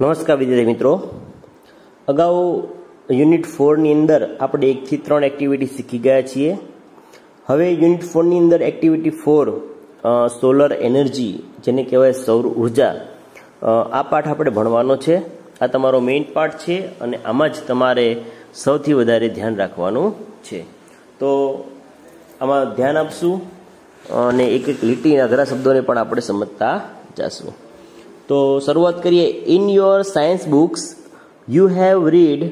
નમસ્કાર વિદ્યાર્થી મિત્રો, અગાઉ યુનિટ 4 ની અંદર આપણે 1 થી 3 એક્ટિવિટી શીખી ગયા છીએ. હવે યુનિટ 4 ની અંદર એક્ટિવિટી 4 સોલર એનર્જી, જેને કહેવાય સૌર ઉર્જા, આ પાઠ આપણે ભણવાનો છે. આ તમારો મેઇન પાઠ છે અને આમાં જ તમારે સૌથી વધારે ધ્યાન રાખવાનું છે. તો આમાં ધ્યાન આપશું અને એક એક લીટી અઘરા શબ્દોને પણ આપણે સમજતા જશું. તો શરૂઆત કરીએ. In your science books you have read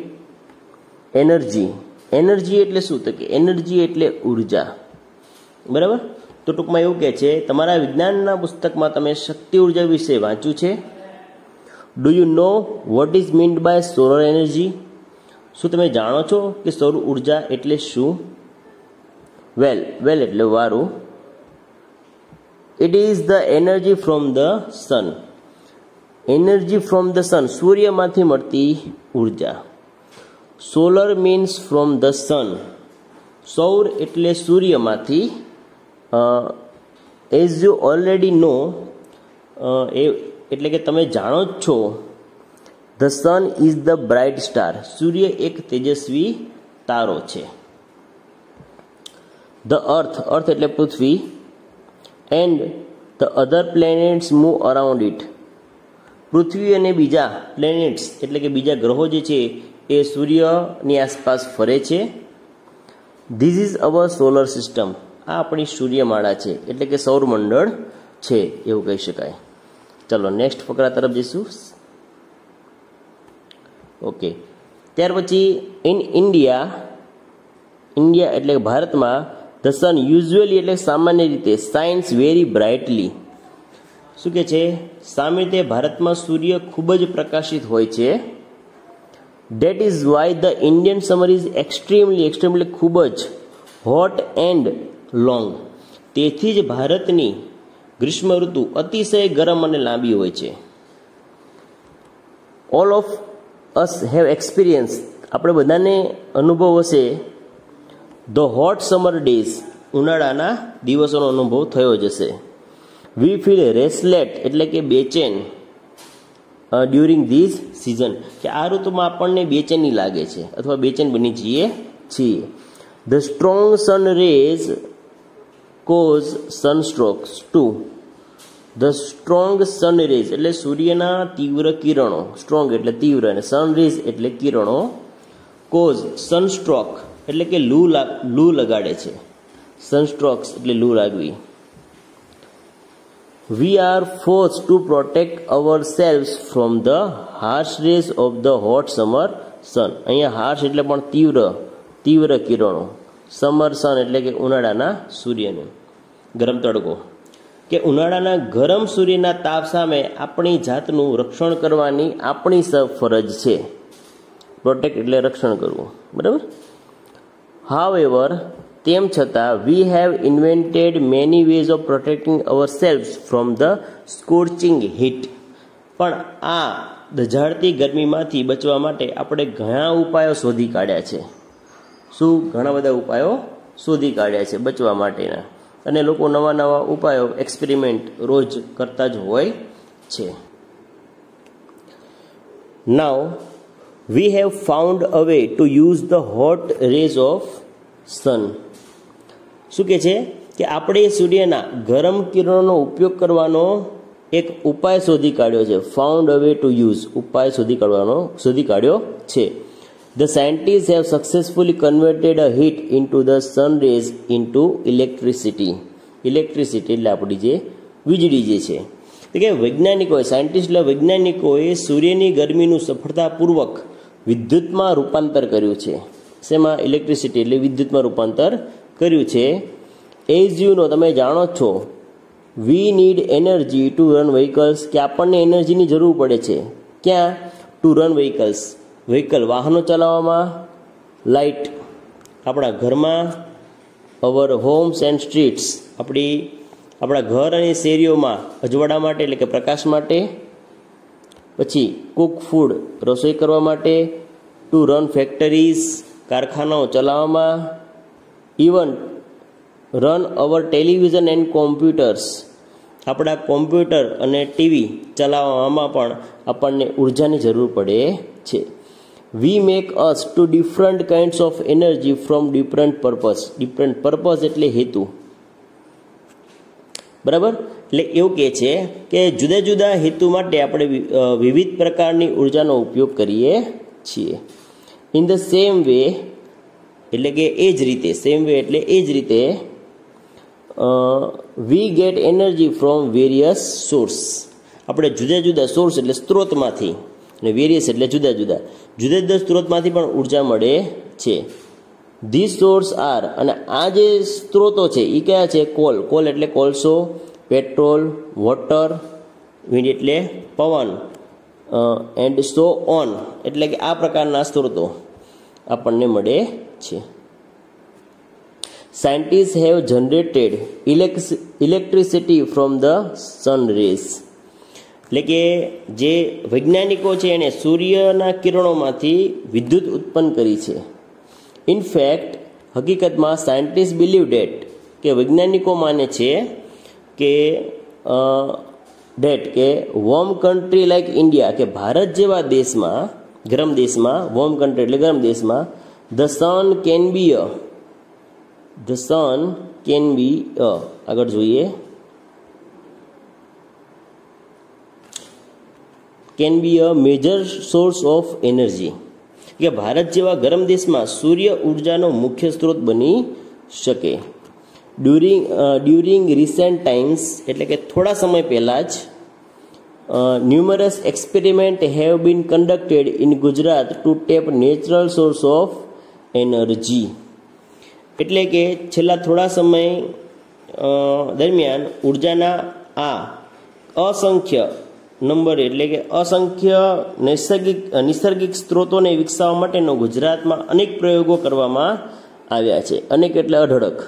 energy. Energy એટલે શું? તો કે એનર્જી એટલે ઉર્જા, બરાબર. તો ટૂંકમાં એવું કહે છે, તમારા વિજ્ઞાનના પુસ્તકમાં તમે શક્તિ ઉર્જા વિશે વાંચ્યું છે. Do you know what is meant by solar energy? શું તમે જાણો છો કે સૌર ઉર્જા એટલે શું? વેલ એટલે વારું. It is the energy from the sun. Energy from the sun, સૂર્યમાંથી મળતી ઉર્જા. Solar means from the sun. સૌર એટલે સૂર્યમાંથી. એઝ યુ ઓલરેડી નો, એટલે કે તમે જાણો જ છો. The sun is the bright star. સૂર્ય એક તેજસ્વી તારો છે. ધ અર્થ એટલે પૃથ્વી. And the other planets move around it. પૃથ્વી અને બીજા પ્લેનેટ્સ એટલે કે બીજા ગ્રહો જે છે એ સૂર્યની આસપાસ ફરે છે. This is our solar system. આ આપણી સૂર્યમાળા છે, એટલે કે સૌરમંડળ છે એવું કહી શકાય. ચલો નેક્સ્ટ ફકરા તરફ જઈશું. ઓકે, ત્યાર પછી ઇન ઇન્ડિયા એટલે ભારતમાં ધ સન યુઝ્યુઅલી એટલે સામાન્ય રીતે શાઇન્સ વેરી બ્રાઇટલી. શું કે છે? સામાન્ય રીતે ભારતમાં સૂર્ય ખૂબ જ પ્રકાશિત હોય છે. That is why the Indian summer is extremely ખૂબ જ હોટ એન્ડ લોંગ. તેથી જ ભારતની ગ્રીષ્મ ઋતુ અતિશય ગરમ અને લાંબી હોય છે. All of us have experience. આપણે બધાને અનુભવ હશે ધ હોટ સમર ડેઝ. ઉનાળાના દિવસોનો અનુભવ થયો જ હશે. વી ફીલ રેસ્ટલેસ એટલે કે બેચેન ડ્યુરિંગ ધીસ સિઝન, કે આ ઋતુમાં આપણને બેચેની લાગે છે અથવા બેચેન બની જઈએ છીએ. The strong sun rays cause sunstrokes too. The strong sun rays એટલે સૂર્યના તીવ્ર કિરણો, સ્ટ્રોંગ એટલે તીવ્ર અને સન રેઝ એટલે કિરણો, કોઝ સનસ્ટ્રોક એટલે કે લૂ લગાડે છે. સનસ્ટ્રોક્સ એટલે લૂ લાગવી. We are forced to protect ourselves from the harsh rays of the hot summer sun. અહીંયા harsh એટલે પણ તીવ્ર કિરણો. સમર સન એટલે કે ઉનાળાના સૂર્યને ગરમ તડકો, કે ઉનાળાના ગરમ સૂર્યના તાપ સામે આપણી જાતનું રક્ષણ કરવાની આપણી ફરજ છે. પ્રોટેક્ટ એટલે રક્ષણ કરવું, બરાબર. However, તેમ છતાં we have invented many ways of protecting ourselves from the scorching heat. પણ આ દઝાડતી ગરમીમાંથી બચવા માટે આપણે ઘણા ઉપાયો શોધી કાઢ્યા છે. શું? ઘણા બધા ઉપાયો શોધી કાઢ્યા છે બચવા માટેના. અને લોકો નવા ઉપાયો એક્સપેરિમેન્ટ રોજ કરતા જ હોય છે. Now we have found a way to use the hot rays of sun. શું કે છે કે આપણે સૂર્યના ગરમ કિરણોનો ઉપયોગ કરવાનો એક ઉપાય શોધી કાઢ્યો છે. Found a way to use, ઉપાય શોધી કાઢ્યો છે. The scientist have successfully converted a heat into the sun rays into electricity. Electricity એટલે આપણી જે વીજળી જે છે, તો કે વૈજ્ઞાનિકોએ સૂર્યની ગરમીનું સફળતાપૂર્વક વિદ્યુતમાં રૂપાંતર કર્યું છે. શેમાં? ઇલેક્ટ્રિસિટી એટલે વિદ્યુતમાં રૂપાંતર કર્યું છે. એઝ યુ નો, તમે જાણો છો, we need energy to run vehicles, કે આપણને એનર્જીની જરૂર પડે છે. ક્યાં? ટુ રન વ્હીકલ વાહનો ચલાવવામાં. લાઇટ આપણા ઘરમાં. અવર હોમ્સ એન્ડ સ્ટ્રીટ્સ આપણા ઘર અને શેરીઓમાં અજવાળા માટે એટલે કે પ્રકાશ માટે. પછી કુક ફૂડ રસોઈ કરવા માટે. ટુ રન ફેક્ટરીઝ કારખાનાઓ ચલાવવામાં. Even run our television and computers, આપણા કોમ્પ્યુટર અને ટીવી ચલાવવામાં પણ આપણને ઉર્જાની જરૂર પડે છે. We make us to different kinds of energy from different purpose. Different purpose એટલે હેતુ, બરાબર. એટલે એવું કહે છે કે જુદા જુદા હેતુ માટે આપણે વિવિધ પ્રકારની ઉર્જાનો ઉપયોગ કરીએ છીએ. ઇન ધ સેમ વે એટલે કે એ જ રીતે, સેમ વે એટલે એ જ રીતે we get energy from various source. આપણે જુદા જુદા સોર્સ એટલે સ્ત્રોતમાંથી, અને વેરિયસ એટલે જુદા જુદા સ્ત્રોતમાંથી પણ ઉર્જા મળે છે. ધીસ સોર્સ આર, અને આ જે સ્ત્રોતો છે એ કયા છે? કોલ એટલે કોલસો, પેટ્રોલ, વોટર, વિન્ડ એટલે પવન, એન્ડ સો ઓન એટલે કે આ પ્રકારના સ્ત્રોતો આપણને મળે છે. Scientists have generated electricity from the sun rays. એટલે કે જે વૈજ્ઞાનિકો છે એને સૂર્યના કિરણોમાંથી વિદ્યુત ઉત્પન્ન કરી છે. ઇનફેક્ટ હકીકતમાં સાયન્ટિસ્ટ બિલીવ ડેટ કે વૈજ્ઞાનિકો માને છે કે વોર્મ કન્ટ્રી લાઈક ઇન્ડિયા, કે ભારત જેવા દેશમાં, ગરમ દેશમાં, વોર્મ કન્ટ્રી એટલે ગરમ દેશમાં, ધ સન કેન બી આગળ જોઈએ, can be a major source of energy, કે ભારત જેવા ગરમ દેશમાં સૂર્ય ઉર્જાનો મુખ્ય સ્ત્રોત બની શકે. ડ્યુરિંગ રિસેન્ટ ટાઈમ્સ એટલે કે થોડા સમય પહેલાં જ numerous experiment have been conducted in Gujarat to tap natural source of energy. એટલે કે છેલ્લા થોડા સમય દરમિયાન ઉર્જાના આ અસંખ્ય નંબર એટલે કે અસંખ્ય નૈસર્ગિક સ્ત્રોતોને વિકસાવવા માટેનો ગુજરાતમાં અનેક પ્રયોગો કરવામાં આવ્યા છે. અનેક એટલે અઢળક.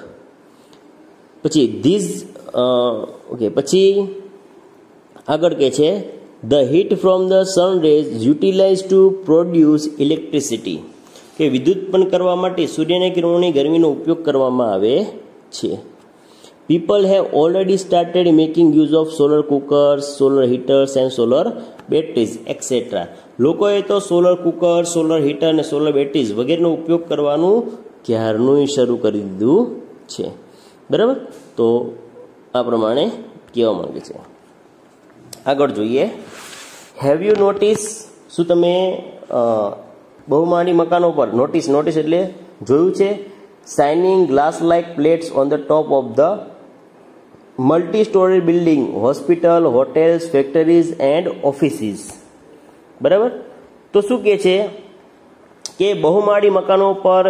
પછી આગળ કે છે the heat from the sun rays utilize to produce electricity, કે વિદ્યુત ઉત્પન્ન કરવા માટે સૂર્યના કિરણોની ગરમીનો ઉપયોગ કરવામાં આવે છે. People have already started making use of solar cookers, solar હીટર્સ and solar batteries et cetera. લોકોએ તો સોલર કુકર, સોલર હીટર અને સોલર બેટરીઝ વગેરેનો ઉપયોગ કરવાનું ક્યારનું શરૂ કરી દીધું છે. બરાબર, તો આ પ્રમાણે કહેવા માંગે છે. આગળ જોઈએ. હેવ યુ નોટિસ, શું તમે બહુમાળી મકાનો પર નોટિસ એટલે જોયું છે? Shining glass like plates on the top of the multi story building, hospital, hotels, factories and offices. બરાબર, તો શું કહે છે કે બહુમાળી મકાનો પર,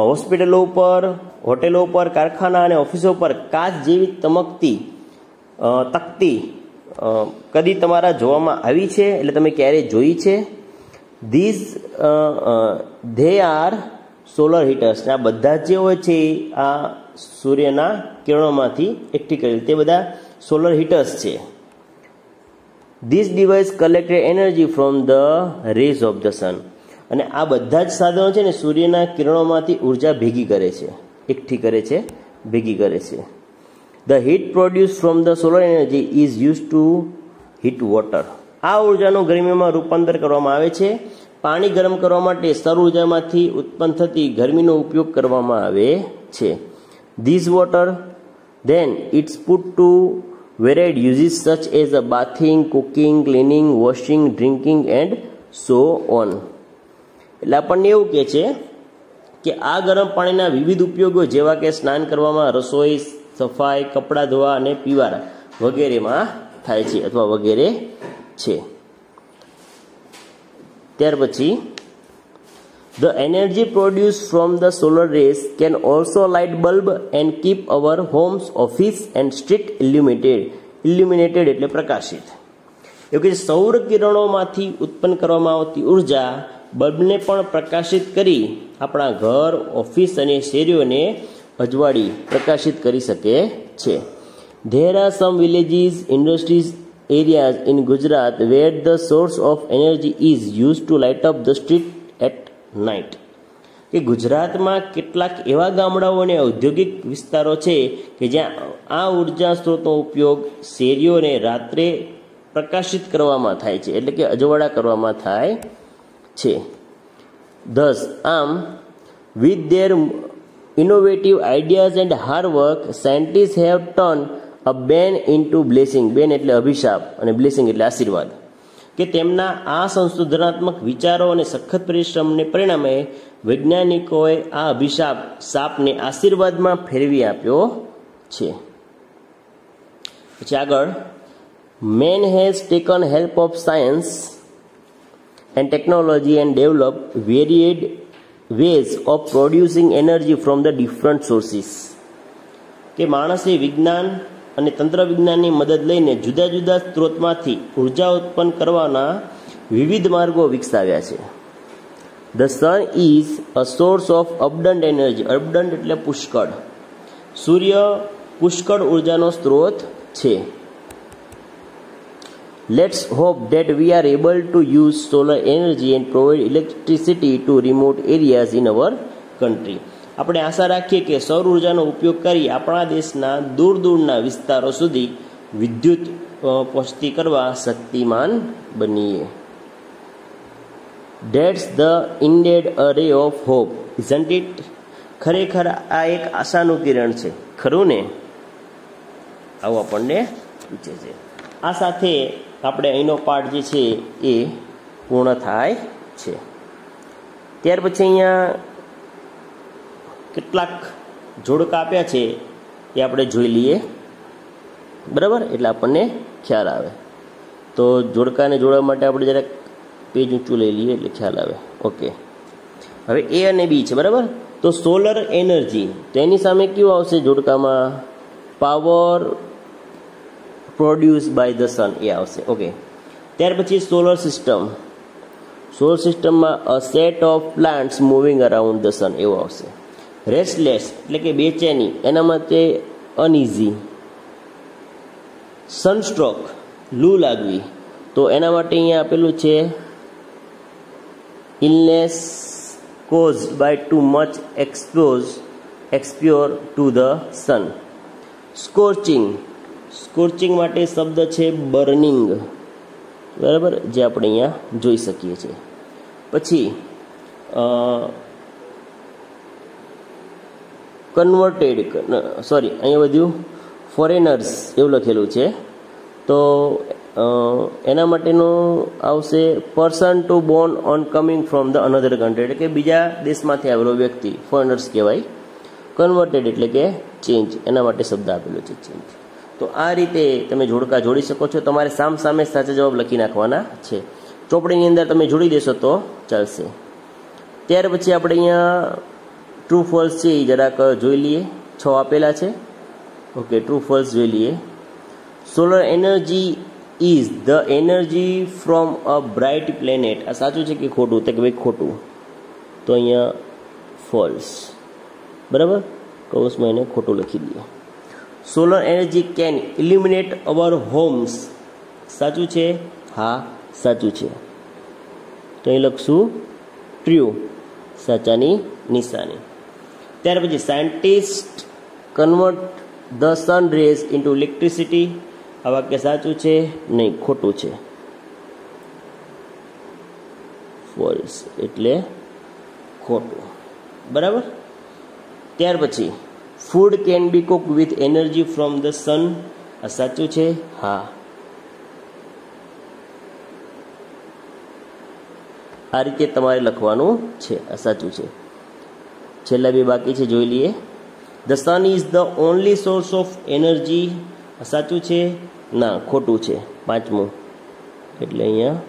હોસ્પિટલો ઉપર, હોટેલો ઉપર, કારખાના અને ઓફિસો પર કાચ જેવી તકતી કદી તમારા જોવામાં આવી છે? એટલે તમે ક્યારે જોઈ છે? They are solar હીટર્સ. આ બધા જે હોય છે આ સૂર્યના કિરણોમાંથી એકઠી કરેલ તે બધા સોલર હીટર્સ છે. This device collected energy from the rays of the sun. અને આ બધા જ સાધનો છે ને સૂર્યના કિરણોમાંથી ઉર્જા ભેગી કરે છે, એકઠી કરે છે, ભેગી કરે છે. The heat produce from the solar energy is use to heat water. આ ઉર્જાનું ગરમીમાં રૂપાંતર કરવામાં આવે છે. પાણી ગરમ કરવા માટે સૌર ઉર્જામાંથી ઉત્પન્ન થતી ગરમીનો ઉપયોગ કરવામાં આવે છે. This water then it's put to varied uses such as a bathing, cooking, cleaning, washing, drinking and so on. એટલે આપણને એવું કહે છે કે આ ગરમ પાણીના વિવિધ ઉપયોગો જેવા કે સ્નાન કરવામાં, રસોઈ, સફાઈ, કપડાં ધોવા અને પીવા વગેરેમાં થાય છે અથવા વગેરે છે. ત્યાર પછી the energy produce from the solar rays can also light bulb and keep our homes, office and street illuminated એટલે પ્રકાશિત. એવું કે સૌર કિરણોમાંથી ઉત્પન્ન કરવામાં આવતી ઉર્જા બલ્બને પણ પ્રકાશિત કરી આપણા ઘર, ઓફિસ અને શેરીઓને અજવાળી પ્રકાશિત કરી શકે છે. There are some villages, industries, areas in Gujarat where the source of energy is used to light up the street at night. કે ગુજરાતમાં કેટલાક એવા ગામડાઓ અને ઔદ્યોગિક વિસ્તારો છે કે જ્યાં આ ઉર્જા સ્ત્રોતનો ઉપયોગ શેરીઓને રાત્રે પ્રકાશિત કરવામાં થાય છે, એટલે કે અજવાળા કરવામાં થાય છે. Thus, with their innovative ideas and hard work, scientists have turned a ban into blessing. ban એટલે અભિશાપ અને blessing એટલે આશીર્વાદ. કે તેમના આ સંશોધનાત્મક વિચારો અને સખત પરિશ્રમને પરિણામે વૈજ્ઞાનિકોએ આ સાપને આશીર્વાદમાં ફેરવી આપ્યો છે. પછી આગળ, man has taken help of science and technology and developed varied ways of producing energy from the different sources. કે માણસે વિજ્ઞાન અને તંત્ર વિજ્ઞાનની મદદ લઈને જુદા જુદા સ્ત્રોતમાંથી ઉર્જા ઉત્પન્ન કરવાના વિવિધ માર્ગો વિકસાવ્યા છે. The sun is a source of abundant energy. abundant એટલે પુષ્કળ. સૂર્ય પુષ્કળ ઉર્જાનો સ્ત્રોત છે. Let's hope that we are able to use solar energy and provide electricity to remote areas in our country. આપણે આશા રાખીએ કે સૌર ઉર્જાનો ઉપયોગ કરી આપણા દેશના દૂર દૂરના વિસ્તારો સુધી વિદ્યુત પહોંચતી કરવા શક્તિમાન બનીએ. That's the indeed a ray of hope, isn't it? ખરેખર આ એક આશાનું કિરણ છે, ખરું ને? આવું આપણને પૂછે છે. આ સાથે આપણે અહીંનો પાઠ જે છે એ પૂર્ણ થાય છે. ત્યાર પછી અહીંયા કેટલાક જોડકા આપ્યા છે એ આપણે જોઈ લઈએ, બરાબર? એટલે આપણને ખ્યાલ આવે. તો જોડકાને જોડવા માટે આપણે જરાક પેજ ઊંચું લઈ લઈએ એટલે ખ્યાલ આવે. ઓકે, હવે એ અને બી છે, બરાબર? તો સોલર એનર્જી, તો એની સામે કયું આવશે જોડકામાં? Power produce by the sun, એ આવશે. ઓકે, ત્યાર પછી સોલર સિસ્ટમ. સોલર સિસ્ટમમાં a set of plants moving around the sun, એવું આવશે. રેસ્ટલેસ એટલે કે બેચેની, એના માટે અનઇઝી. સનસ્ટ્રોક લૂ લાગવી, તો એના માટે અહીંયા આપેલું છે illness caused by too much exposure to the sun. Scorching, scorching માટે શબ્દ છે બર્નિંગ, બરાબર? જે આપણે અહીંયા જોઈ શકીએ છીએ. પછી કન્વર્ટેડ, અહીંયા બધું ફોરેનર્સ એવું લખેલું છે, તો એના માટેનું આવશે person to Born on coming from the another country, એટલે કે બીજા દેશમાંથી આવેલો વ્યક્તિ ફોરેનર્સ કહેવાય. કન્વર્ટેડ એટલે કે ચેન્જ, એના માટે શબ્દ આપેલો છે ચેન્જ. તો આ રીતે તમે જોડકા જોડી શકો છો. તમારે સામે સાચા જવાબ લખી નાખવાના છે. ચોપડીની અંદર તમે જોડી દેશો તો ચાલશે. ત્યાર પછી આપણે અહીંયા ટ્રુ ફોલ્સ છે એ જરાક જોઈ લઈએ. 6 આપેલા છે. ઓકે, ટ્રુ ફોલ્સ જોઈ લઈએ. Solar energy is the energy from a bright planet. આ સાચું છે કે ખોટું? તો કે ભાઈ ખોટું. તો અહીંયા ફોલ્સ, બરાબર? કૌંસમાં એને ખોટું લખી દઈએ. Solar energy can illuminate our homes. સાચું છે? હા, સાચું છે. તો અહીં લખશું ટ્રુ, સાચાની નિશાની. ત્યાર પછી scientist convert the sun rays into electricity. આ વાક્ય સાચું છે? નહીં, ખોટું છે. ફોલ્સ એટલે ખોટું, બરાબર? ત્યાર પછી food can be Cook with energy from the સન. આ સાચું છે? હા. આ રીતે તમારે લખવાનું છે. આ સાચું છે. છેલ્લા બે બાકી છે, જોઈ લઈએ. The sun is the only source of energy. આ સાચું છે? ના, ખોટું છે. 5મું, એટલે અહીંયા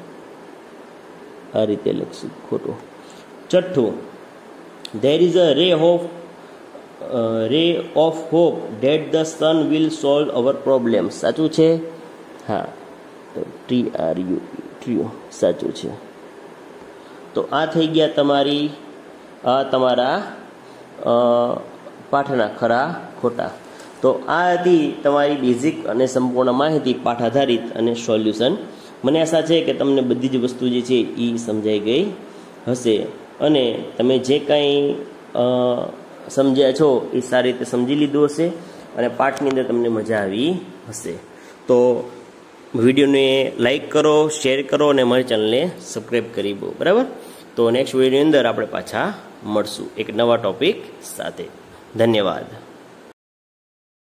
આ રીતે લખશું, ખોટું. 6, there is a ray of hope that the sun will solve our problems. સાચું છે? હા. તો ટ્રુ, સાચું છે. તો આ થઈ ગયા તમારા પાઠના ખરા ખોટા. તો આ હતી તમારી બેઝિક અને સંપૂર્ણ માહિતી પાઠ આધારિત અને સોલ્યુશન. મને આશા છે કે તમને બધી જ વસ્તુ જે છે એ સમજાઈ ગઈ હશે અને તમે જે કાંઈ સમજ્યા છો એ સારી રીતે સમજી લીધું હશે અને પાઠની અંદર તમને મજા આવી હશે. તો વિડીયોને લાઈક કરો, શેર કરો અને મારી ચેનલને સબસ્ક્રાઈબ કરી દો. બરાબર? તો નેક્સ્ટ વિડીયોની અંદર આપણે પાછા મળશું એક નવા ટોપિક સાથે. ધન્યવાદ.